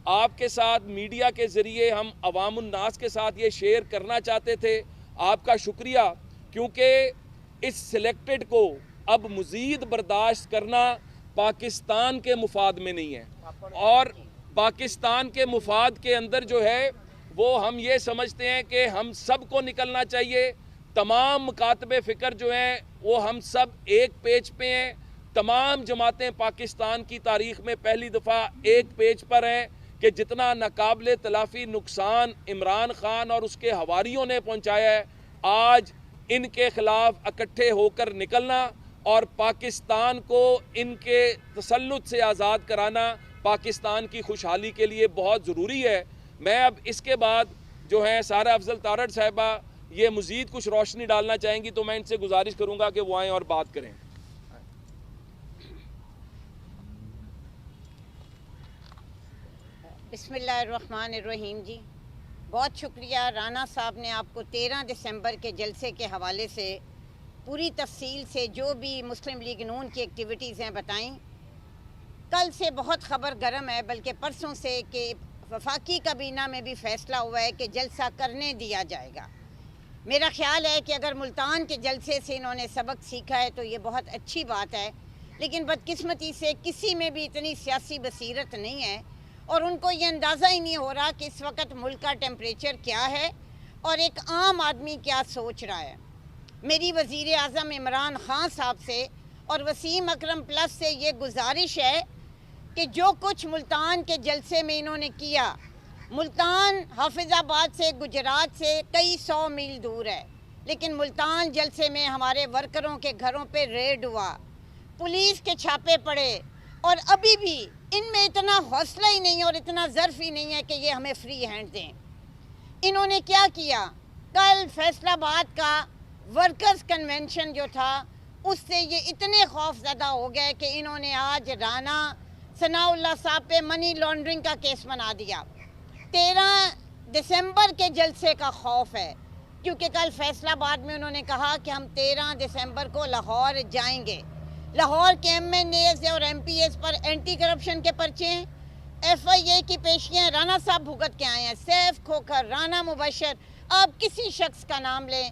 آپ کے ساتھ میڈیا کے ذریعے ہم عوام الناس کے ساتھ یہ شیئر کرنا چاہتے تھے. آپ کا شکریہ، کیونکہ اس سلیکٹڈ کو اب مزید برداشت کرنا پاکستان کے مفاد میں نہیں ہے، اور پاکستان کے مفاد کے اندر جو ہے وہ ہم یہ سمجھتے ہیں کہ ہم سب کو نکلنا چاہیے. تمام مکاتب فکر جو ہیں وہ ہم سب ایک پیج پہ ہیں. تمام جماعتیں پاکستان کی تاریخ میں پہلی دفعہ ایک پیج پر ہیں کہ جتنا ناقابل تلافی نقصان عمران خان اور اس کے حواریوں نے پہنچایا ہے، آج ان کے خلاف اکٹھے ہو کر نکلنا اور پاکستان کو ان کے تسلط سے آزاد کرانا پاکستان کی خوشحالی کے لیے بہت ضروری ہے. میں اب اس کے بعد جو ہیں سارہ افضل تارڑ صاحبہ یہ مزید کچھ روشنی ڈالنا چاہیں گی، تو میں ان سے گزارش کروں گا کہ وہ آئیں اور بات کریں. بسم اللہ الرحمن الرحیم. جی بہت شکریہ. رانا صاحب نے آپ کو 13 دسمبر کے جلسے کے حوالے سے پوری تفصیل سے جو بھی مسلم لیگ نون کی ایکٹیویٹیز ہیں بتائیں. کل سے بہت خبر گرم ہے، بلکہ پرسوں سے، کہ وفاقی کابینہ میں بھی فیصلہ ہوا ہے کہ جلسہ کرنے دیا جائے گا. میرا خیال ہے کہ اگر ملتان کے جلسے سے انہوں نے سبق سیکھا ہے تو یہ بہت اچھی بات ہے، لیکن بدقسمتی سے کسی میں بھی اتنی سیاسی بصیرت نہیں ہے، اور ان کو یہ اندازہ ہی نہیں ہو رہا کہ اس وقت ملک کا ٹیمپریچر کیا ہے اور ایک عام آدمی کیا سوچ رہا ہے. میری وزیر اعظم عمران خان صاحب سے اور وسیم اکرم پلس سے یہ گزارش ہے کہ جو کچھ ملتان کے جلسے میں انہوں نے کیا، ملتان حافظ آباد سے، گجرات سے کئی 100 میل دور ہے، لیکن ملتان جلسے میں ہمارے ورکروں کے گھروں پہ ریڈ ہوا، پولیس کے چھاپے پڑے، اور ابھی بھی ان میں اتنا حوصلہ ہی نہیں اور اتنا ظرف ہی نہیں ہے کہ یہ ہمیں فری ہینڈ دیں. انہوں نے کیا کیا؟ کل فیصل آباد کا ورکرز کنونشن جو تھا اس سے یہ اتنے خوف زدہ ہو گئے کہ انہوں نے آج رانا ثناء اللہ صاحب پہ منی لانڈرنگ کا کیس بنا دیا. 13 دسمبر کے جلسے کا خوف ہے، کیونکہ کل فیصل آباد میں انہوں نے کہا کہ ہم 13 دسمبر کو لاہور جائیں گے. لاہور کے ایم این ایز اور ایم پی ایز پر اینٹی کرپشن کے پرچے ہیں، ایف آئی اے کی پیشیاں رانا صاحب بھگت کے آئے ہیں. سیف کھوکھر، رانا مبشر، آپ کسی شخص کا نام لیں،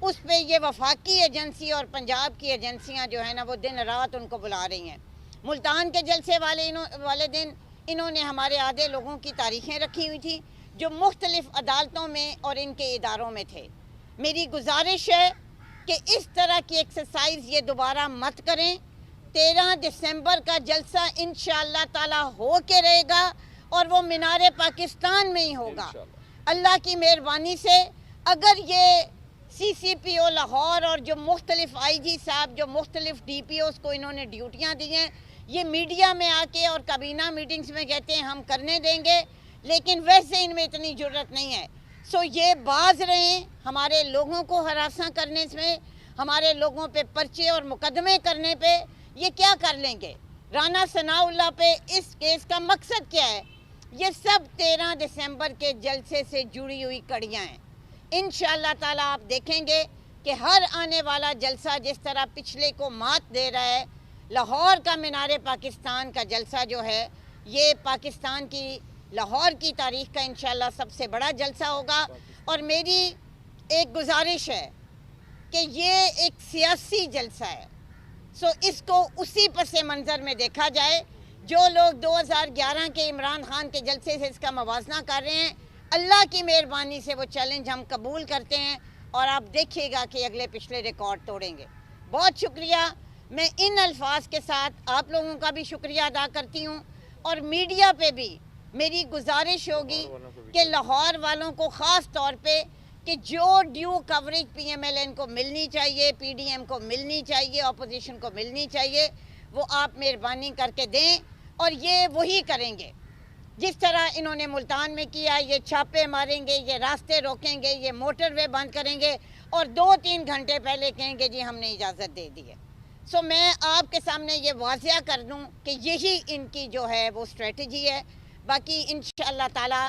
اس پہ یہ وفاقی ایجنسی اور پنجاب کی ایجنسیاں جو ہیں نا وہ دن رات ان کو بلا رہی ہیں. ملتان کے جلسے والے دن انہوں نے ہمارے آدھے لوگوں کی تاریخیں رکھی ہوئی تھیں جو مختلف عدالتوں میں اور ان کے اداروں میں تھے. میری گزارش ہے کہ اس طرح کی ایکسرسائز یہ دوبارہ مت کریں. 13 دسمبر کا جلسہ انشاءاللہ تعالی ہو کے رہے گا اور وہ مینار پاکستان میں ہی ہوگا. اللہ کی مہربانی سے اگر یہ سی سی پی او لاہور اور جو مختلف آئی جی صاحب، جو مختلف ڈی پی اوز کو انہوں نے ڈیوٹیاں دی ہیں، یہ میڈیا میں آ کے اور کابینہ میٹنگز میں کہتے ہیں ہم کرنے دیں گے، لیکن ویسے ان میں اتنی جرت نہیں ہے. سو یہ باز رہیں ہمارے لوگوں کو ہراساں کرنے میں، ہمارے لوگوں پہ پرچے اور مقدمے کرنے پہ. یہ کیا کر لیں گے؟ رانا ثناء اللہ پہ اس کیس کا مقصد کیا ہے؟ یہ سب 13 دسمبر کے جلسے سے جڑی ہوئی کڑیاں ہیں. انشاءاللہ تعالیٰ آپ دیکھیں گے کہ ہر آنے والا جلسہ جس طرح پچھلے کو مات دے رہا ہے، لاہور کا مینار پاکستان کا جلسہ جو ہے یہ پاکستان کی، لاہور کی تاریخ کا انشاءاللہ سب سے بڑا جلسہ ہوگا. اور میری ایک گزارش ہے کہ یہ ایک سیاسی جلسہ ہے، سو اس کو اسی پس منظر میں دیکھا جائے. جو لوگ 2011 کے عمران خان کے جلسے سے اس کا موازنہ کر رہے ہیں، اللہ کی مہربانی سے وہ چیلنج ہم قبول کرتے ہیں، اور آپ دیکھیے گا کہ اگلے پچھلے ریکارڈ توڑیں گے. بہت شکریہ. میں ان الفاظ کے ساتھ آپ لوگوں کا بھی شکریہ ادا کرتی ہوں، اور میڈیا پہ بھی میری گزارش ہوگی کہ لاہور والوں کو خاص طور پہ کہ جو ڈیو کوریج پی ایم ایل این کو ملنی چاہیے، پی ڈی ایم کو ملنی چاہیے، اپوزیشن کو ملنی چاہیے، وہ آپ مہربانی کر کے دیں. اور یہ وہی کریں گے جس طرح انہوں نے ملتان میں کیا. یہ چھاپے ماریں گے، یہ راستے روکیں گے، یہ موٹر وے بند کریں گے، اور 2-3 گھنٹے پہلے کہیں گے جی ہم نے اجازت دے دی ہے. سو میں آپ کے سامنے یہ واضح کر دوں کہ یہی ان کی جو ہے وہ اسٹریٹجی ہے. باقی انشاءاللہ تعالی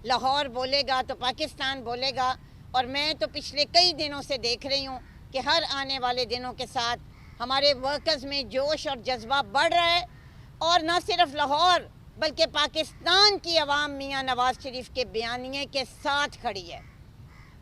لاہور بولے گا تو پاکستان بولے گا. اور میں تو پچھلے کئی دنوں سے دیکھ رہی ہوں کہ ہر آنے والے دنوں کے ساتھ ہمارے ورکرز میں جوش اور جذبہ بڑھ رہا ہے. اور نہ صرف لاہور بلکہ پاکستان کی عوام میاں نواز شریف کے بیانیے کے ساتھ کھڑی ہے.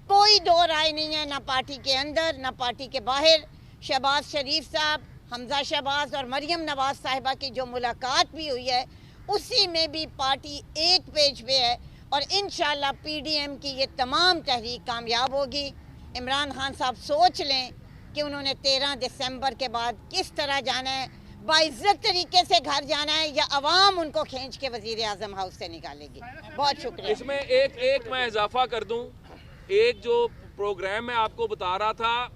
کوئی دو رائے نہیں ہے، نہ پارٹی کے اندر نہ پارٹی کے باہر. شہباز شریف صاحب، حمزہ شہباز اور مریم نواز صاحبہ کی جو ملاقات بھی ہوئی ہے اسی میں بھی پارٹی ایک پیج پہ ہے، اور انشاءاللہ پی ڈی ایم کی یہ تمام تحریک کامیاب ہوگی. عمران خان صاحب سوچ لیں کہ انہوں نے 13 دسمبر کے بعد کس طرح جانا ہے، باعزت طریقے سے گھر جانا ہے، یا عوام ان کو کھینچ کے وزیر اعظم ہاؤس سے نکالے گی. بہت شکریہ. اس میں ایک میں اضافہ کر دوں. ایک جو پروگرام میں آپ کو بتا رہا تھا،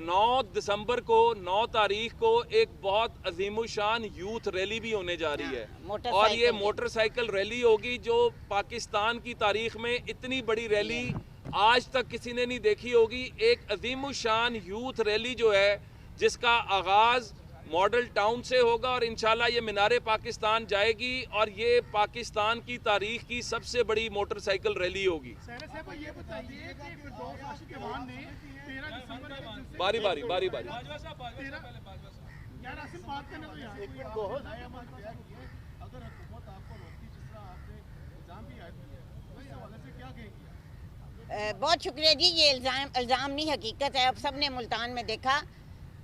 9 دسمبر کو 9 تاریخ کو ایک بہت عظیم الشان یوتھ ریلی بھی ہونے جا رہی ہے، اور یہ موٹر سائیکل ریلی ہوگی جو پاکستان کی تاریخ میں اتنی بڑی ریلی آج تک کسی نے نہیں دیکھی ہوگی. ایک عظیم الشان یوتھ ریلی جو ہے جس کا آغاز ماڈل ٹاؤن سے ہوگا، اور انشاءاللہ یہ مینار پاکستان جائے گی، اور یہ پاکستان کی تاریخ کی سب سے بڑی موٹر سائیکل ریلی ہوگی. باری باری باری باری بہت شکریہ جی. یہ الزام نہیں، حقیقت ہے. اب سب نے ملتان میں دیکھا.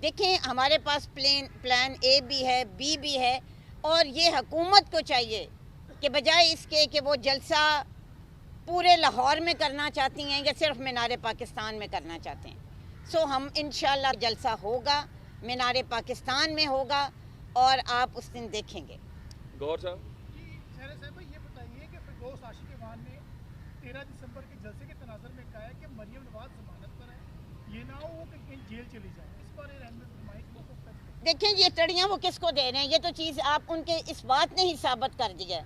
دیکھیں ہمارے پاس پلان اے بھی ہے، بی بھی ہے، اور یہ حکومت کو چاہیے کہ بجائے اس کے کہ وہ جلسہ پورے لاہور میں کرنا چاہتی ہیں یا صرف مینار پاکستان میں کرنا چاہتے ہیں. سو ہم انشاءاللہ جلسہ ہوگا، مینار پاکستان میں ہوگا، اور آپ اس دن دیکھیں گے. گور صاحب یہ بتائیے کہ فردوس عاشق وان نے 13 دسمبر کے جلسے کے تناظر میں کہا ہے کہ مریم نواز ضمانت پر ہے، یہ نہ ہو کہ کہیں جیل چلی جائے. اس پر دیکھیں یہ ٹڑیاں وہ کس کو دے رہے ہیں؟ یہ تو چیز آپ ان کے اس بات نے ہی ثابت کر دی ہے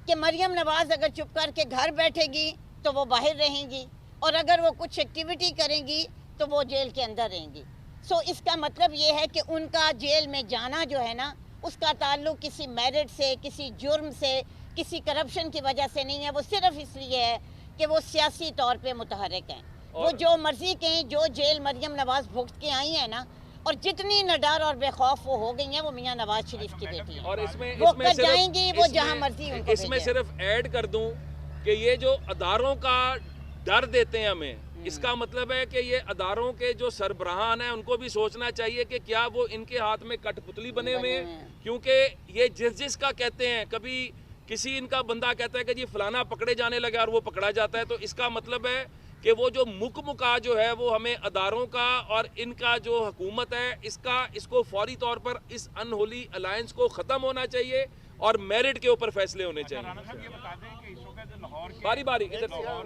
کہ مریم نواز اگر چپ کر کے گھر بیٹھے گی تو وہ باہر رہیں گی، اور اگر وہ کچھ ایکٹیویٹی کریں گی تو وہ جیل کے اندر رہیں گی. سو اس کا مطلب یہ ہے کہ ان کا جیل میں جانا جو ہے نا، اس کا تعلق کسی میرٹ سے، کسی جرم سے، کسی کرپشن کی وجہ سے نہیں ہے. وہ صرف اس لیے ہے کہ وہ سیاسی طور پہ متحرک ہیں. وہ جو مرضی کہیں، جو جیل مریم نواز بھگت کے آئی ہیں نا، اور جتنی نڈر اور بے خوف وہ ہو گئی ہیں، وہ میاں نواز شریف کی بیٹی ہیں. اور وہ کر جائیں گی، وہ جہاں مرضی ان کو اس میں صرف ایڈ کر دوں کہ یہ جو اداروں کا ڈر دیتے ہیں ہمیں، اس کا مطلب ہے کہ یہ اداروں کے جو سربراہان ہیں ان کو بھی سوچنا چاہیے کہ کیا وہ ان کے ہاتھ میں کٹ پتلی بنے ہوئے ہیں. کیونکہ یہ جس کا کہتے ہیں، کبھی کسی ان کا بندہ کہتا ہے کہ جی فلانا پکڑے جانے لگا اور وہ پکڑا جاتا ہے، تو اس کا مطلب ہے کہ وہ جو مکا جو ہے وہ ہمیں اداروں کا اور ان کا جو حکومت ہے اس کو فوری طور پر اس ان ہولی الائنس کو ختم ہونا چاہیے اور میرٹ کے اوپر فیصلے ہونے چاہیے. باری باری ادھر لاہور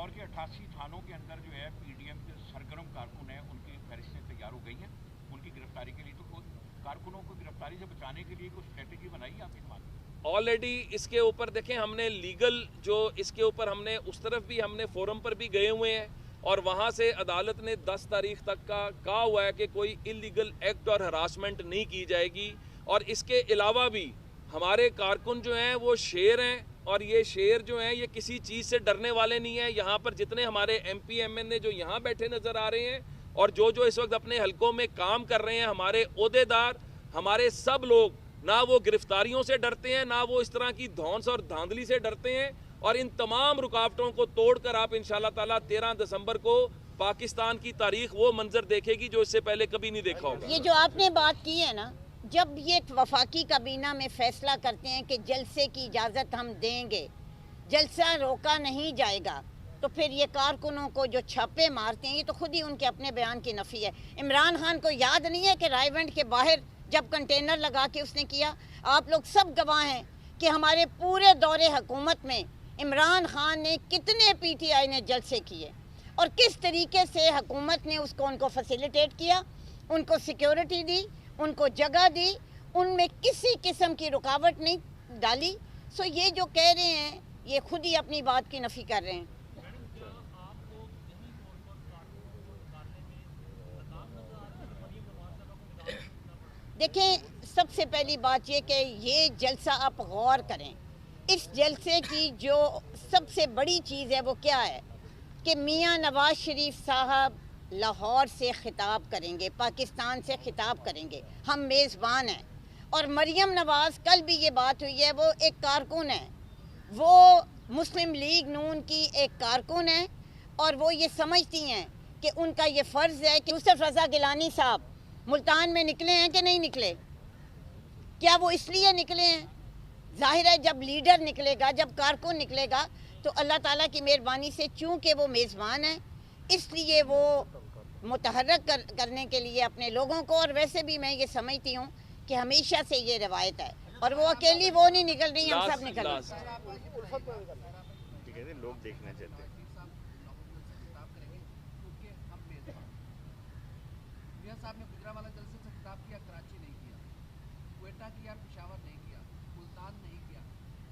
کے 88 تھانوں کے اندر جو ہے پی ڈی ایم کے سرگرم کارکن ہیں، ان کی فہرستیں تیار ہو گئی ہیں ان کی گرفتاری کے لیے. تو کارکنوں کو گرفتاری سے بچانے کے لیے کوئی اسٹریٹجی بنائی آپ کی بات؟ آلریڈی اس کے اوپر دیکھیں، ہم نے لیگل جو اس کے اوپر ہم نے اس طرف بھی ہم نے فورم پر بھی گئے ہوئے ہیں، اور وہاں سے عدالت نے 10 تاریخ تک کا کہا ہوا ہے کہ کوئی انلیگل ایکٹ اور ہراسمنٹ نہیں کی جائے گی. اور اس کے علاوہ بھی ہمارے کارکن جو ہیں وہ شیر ہیں، اور یہ شیر جو ہیں یہ کسی چیز سے ڈرنے والے نہیں ہیں. یہاں پر جتنے ہمارے ایم پی ایم این اے جو یہاں بیٹھے نظر آ رہے ہیں، اور جو اس وقت اپنے حلقوں میں کام کر رہے ہیں، ہمارے عہدیدار، ہمارے سب لوگ، نہ وہ گرفتاریوں سے ڈرتے ہیں، نہ وہ اس طرح کی دھونس اور دھاندلی سے ڈرتے ہیں. اور ان تمام رکاوٹوں کو توڑ کر آپ انشاءاللہ تعالیٰ 13 دسمبر کو پاکستان کی تاریخ وہ منظر دیکھے گی جو اس سے پہلے کبھی نہیں دیکھا ہوگا. یہ جو آپ نے بات کی ہے نا، جب یہ وفاقی کابینہ میں فیصلہ کرتے ہیں کہ جلسے کی اجازت ہم دیں گے، جلسہ روکا نہیں جائے گا، تو پھر یہ کارکنوں کو جو چھاپے مارتے ہیں، یہ تو خود ہی ان کے اپنے بیان کی نفی ہے. عمران خان کو یاد نہیں ہے کہ رائے ونڈ کے باہر جب کنٹینر لگا کے اس نے کیا؟ آپ لوگ سب گواہ ہیں کہ ہمارے پورے دور حکومت میں عمران خان نے کتنے پی ٹی آئی نے جلسے کیے، اور کس طریقے سے حکومت نے ان کو فیسیلیٹیٹ کیا، ان کو سیکیورٹی دی، ان کو جگہ دی، ان میں کسی قسم کی رکاوٹ نہیں ڈالی. سو یہ جو کہہ رہے ہیں یہ خود ہی اپنی بات کی نفی کر رہے ہیں. دیکھیں سب سے پہلی بات یہ کہ یہ جلسہ آپ غور کریں، اس جلسے کی جو سب سے بڑی چیز ہے وہ کیا ہے کہ میاں نواز شریف صاحب لاہور سے خطاب کریں گے، پاکستان سے خطاب کریں گے. ہم میزبان ہیں، اور مریم نواز کل بھی یہ بات ہوئی ہے، وہ ایک کارکن ہے، وہ مسلم لیگ نون کی ایک کارکن ہے، اور وہ یہ سمجھتی ہیں کہ ان کا یہ فرض ہے کہ یوسف رضا گیلانی صاحب ملتان میں نکلے ہیں کہ نہیں نکلے؟ کیا وہ اس لیے نکلے ہیں؟ ظاہر ہے جب لیڈر نکلے گا، جب کارکن نکلے گا تو اللہ تعالیٰ کی مہربانی سے چونکہ وہ میزبان ہیں اس لیے وہ متحرک کرنے کے لیے اپنے لوگوں کو، اور ویسے بھی میں یہ سمجھتی ہوں کہ ہمیشہ سے یہ روایت ہے، اور وہ اکیلی وہ نہیں نکل رہی، ہم سب نکل رہے ہیں۔ لوگ دیکھنا چاہتے ہیں۔ صاحب نے گجرانوالہ جلسے سے خطاب کیا، کراچی نہیں کیا، کوئٹہ کیا، پشاور نہیں کیا، ملتان نہیں کیا،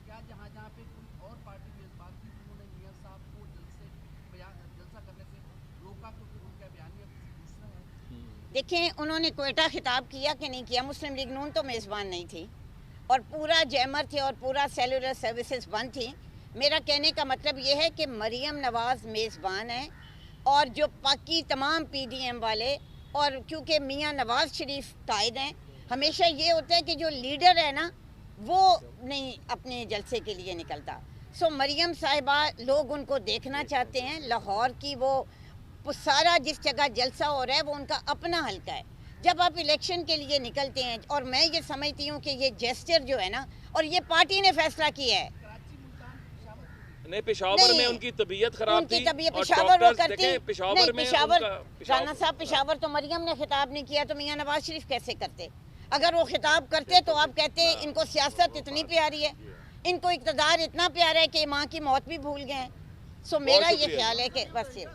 کیا جہاں جہاں پہ کوئی اور پارٹی میزبان تھی انہوں نے میاں صاحب کو جلسہ کرنے سے روکا کیونکہ ان کا بیانیہ دوسرا ہے؟ دیکھیں انہوں نے کوئٹہ خطاب کیا کہ نہیں کیا، مسلم لیگ نون تو میزبان نہیں تھی اور پورا جیمر تھے اور پورا سیلولر سروسز بند تھی۔ میرا کہنے کا مطلب یہ ہے کہ مریم نواز میزبان ہے، اور جو باقی تمام پی ڈی ایم والے، اور کیونکہ میاں نواز شریف قائد ہیں، ہمیشہ یہ ہوتا ہے کہ جو لیڈر ہے نا وہ نہیں اپنے جلسے کے لیے نکلتا۔ سو مریم صاحبہ لوگ ان کو دیکھنا چاہتے ہیں، لاہور کی وہ سارا جس جگہ جلسہ ہو رہا ہے وہ ان کا اپنا حلقہ ہے۔ جب آپ الیکشن کے لیے نکلتے ہیں، اور میں یہ سمجھتی ہوں کہ یہ جیسچر جو ہے نا، اور یہ پارٹی نے فیصلہ کیا ہے، نہیں پشاور میں ان کی طبیعت خراب ان کی تھی، طبیعت اور پشاور وہ ڈاکٹرز کرتی دیکھیں پشاور نہیں، میں پشاور ان کا رانا صاحب پشاور تو مریم نے خطاب نہیں کیا تو میاں نواز شریف کیسے کرتے؟ اگر وہ خطاب کرتے تو آپ کہتے ان کو سیاست اتنی پیاری ہے، ان کو اقتدار اتنا پیارا ہے کہ ماں کی موت بھی بھول گئے ہیں۔ سو میرا یہ خیال ہے کہ بس یہ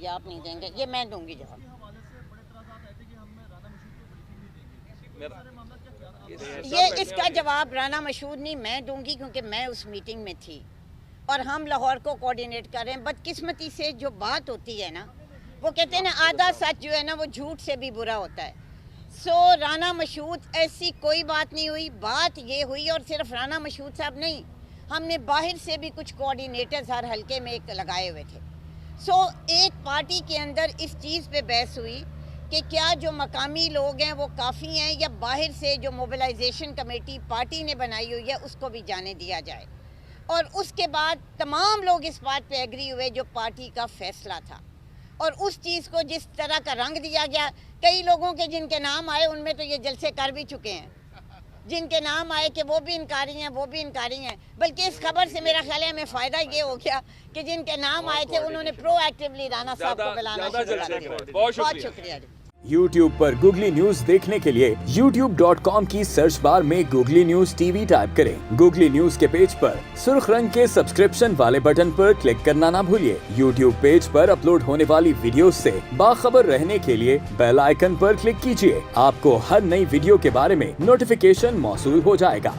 یہ آپ نہیں دیں گے، یہ میں دوں گی جواب۔ یہ اس کا جواب رانا مشہود نہیں میں دوں گی، کیونکہ میں اس میٹنگ میں تھی اور ہم لاہور کو کوارڈینیٹ کر رہے ہیں۔ بدقسمتی سے جو بات ہوتی ہے نا، وہ کہتے ہیں نا آدھا سچ جو ہے نا وہ جھوٹ سے بھی برا ہوتا ہے۔ سو رانا مشہود ایسی کوئی بات نہیں ہوئی، بات یہ ہوئی، اور صرف رانا مشہود صاحب نہیں، ہم نے باہر سے بھی کچھ کوارڈینیٹرز ہر حلقے میں ایک لگائے ہوئے تھے۔ سو ایک پارٹی کے اندر اس چیز پہ بحث ہوئی کہ کیا جو مقامی لوگ ہیں وہ کافی ہیں، یا باہر سے جو موبلائزیشن کمیٹی پارٹی نے بنائی ہوئی ہے اس کو بھی جانے دیا جائے۔ اور اس کے بعد تمام لوگ اس بات پہ ایگری ہوئے جو پارٹی کا فیصلہ تھا، اور اس چیز کو جس طرح کا رنگ دیا گیا، کئی لوگوں کے جن کے نام آئے ان میں تو یہ جلسے کر بھی چکے ہیں، جن کے نام آئے کہ وہ بھی انکاری ہیں، وہ بھی انکاری ہیں۔ بلکہ اس خبر سے میرا خیال ہے ہمیں فائدہ یہ ہو گیا کہ جن کے نام آئے تھے انہوں نے پرو ایکٹیولی رانا صاحب کو بلانا شروع کر دیا۔ بہت بہت شکریہ۔ YouTube پر گوگلی نیوز دیکھنے کے لیے youtube.com کی سرچ بار میں googly news T V type کریں۔ گوگلی نیوز کے پیج پر سرخ رنگ کے سبسکرپشن والے بٹن پر کلک کرنا نہ بھولیے۔ YouTube پیج پر اپلوڈ ہونے والی ویڈیوز سے باخبر رہنے کے لیے بیل آئیکن پر کلک کیجیے۔ آپ کو ہر نئی ویڈیو کے بارے میں نوٹیفیکیشن موصول ہو جائے گا۔